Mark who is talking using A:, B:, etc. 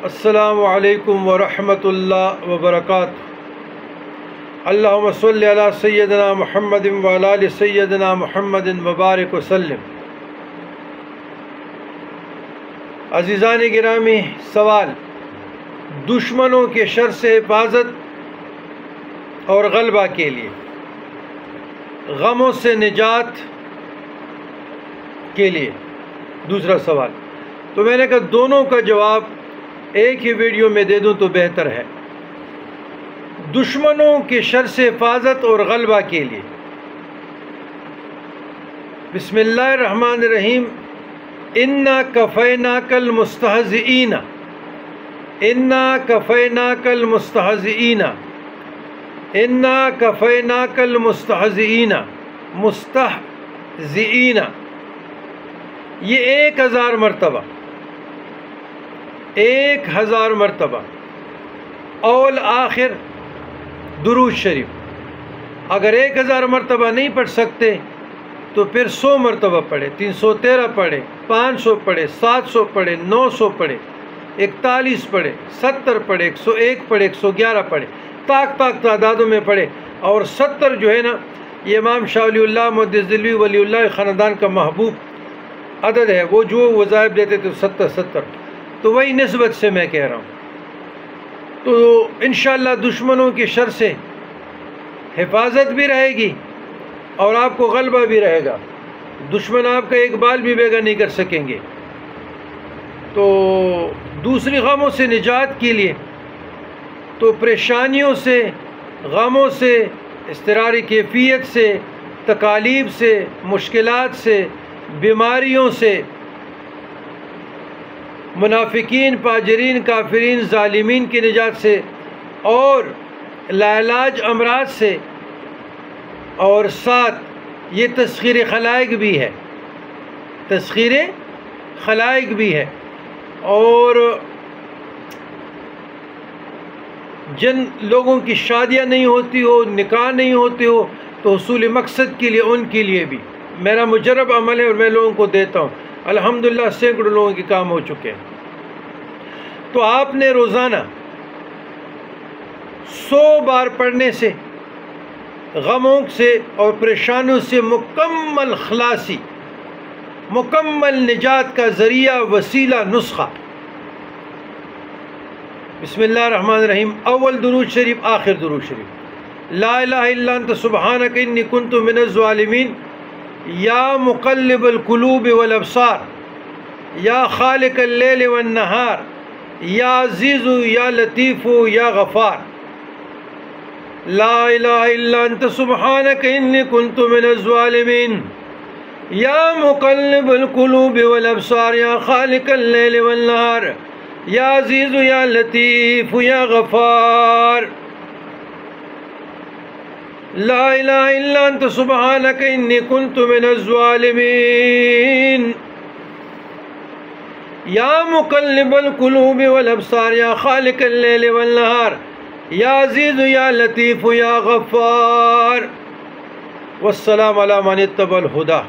A: السلام علیکم ورحمۃ اللہ وبرکاتہ۔ اللہم صلی علی سیدنا محمد وعلی آل سیدنا محمد مبارک وسلم۔ عزیزان گرامی، سوال: دشمنوں کے شر سے حفاظت اور غلبہ کے لیے، غموں سے نجات کے لیے، دوسرا سوال۔ تو میں نے کہا دونوں کا جواب ایک ہی ویڈیو میں دے دوں تو بہتر ہے۔ دشمنوں کے شر سے حفاظت اور غلبہ کے لیے، بسم اللہ الرحمن الرحیم۔ انا کفیناک المستہزئین، انا کفیناک المستہزئین، انا کفیناک المستہزئین، مستہزئین، یہ 1000 مرتبہ، 1000 مرتبہ اول آخر درود شریف۔ اگر 1000 مرتبہ نہیں پڑھ سکتے تو پھر 100 مرتبہ پڑھے، 313 پڑھے، 500 پڑھے، 700 پڑھے، 900 پڑھے، 41 پڑھے، 70 پڑھے، 101 پڑھے، 111 پڑھے، طاق تعدادوں میں پڑھے۔ اور 70 جو ہے نا، یہ امام شاہ ولی اللہ محدث دہلوی ولی اللہ خاندان کا محبوب عدد ہے، وہ جو وظائف دیتے تھے 70 تو وہی نسبت سے میں کہہ رہا ہوں۔ تو انشاءاللہ دشمنوں کے شر سے حفاظت بھی رہے گی اور آپ کو غلبہ بھی رہے گا، دشمن آپ کا ایک بال بھی بیگا نہیں کر سکیں گے۔ تو دوسری غموں سے نجات کے لیے، تو پریشانیوں سے، غموں سے، اضطراری کیفیت سے، تکالیف سے، مشکلات سے، بیماریوں سے، منافقین، فاجرین، کافرین، ظالمین کی نجات سے، اور لاعلاج امراض سے، اور ساتھ یہ تسخیر خلائق بھی ہے، تسخیر خلائق بھی ہے۔ اور جن لوگوں کی شادیاں نہیں ہوتی ہو، نکاح نہیں ہوتے ہو، تو حصول مقصد کے لیے ان کے لیے بھی میرا مجرب عمل ہے اور میں لوگوں کو دیتا ہوں۔ الحمدللہ سینکڑوں لوگوں کے کام ہو چکے ہیں۔ تو آپ نے روزانہ 100 بار پڑھنے سے غموں سے اور پریشانیوں سے مکمل خلاصی، مکمل نجات کا ذریعہ، وسیلہ، نسخہ۔ بسم اللہ الرحمن الرحیم۔ اول درود شریف، آخر درود شریف۔ لا الہ الا انت سبحانک انی کنت من الظالمین، یا مقلب القلوب والابصار، یا خالق اللیل والنہار، یا عزیز یا لطیف یا غفار، لا الہ الا انت سبحانک انی کنت من الظالمین، یا مقلب القلوب والابصار، یا خالق اللیل والنہار، یا عزیز یا لطیف یا غفار، لا الہ الا انت سبحانک انی کنت من الظالمین، یا مقلب القلوب والابصار، یا خالق اللیل والنہار، یا عزیز یا لطیف یا غفار۔ والسلام علی من اتبع الہدی۔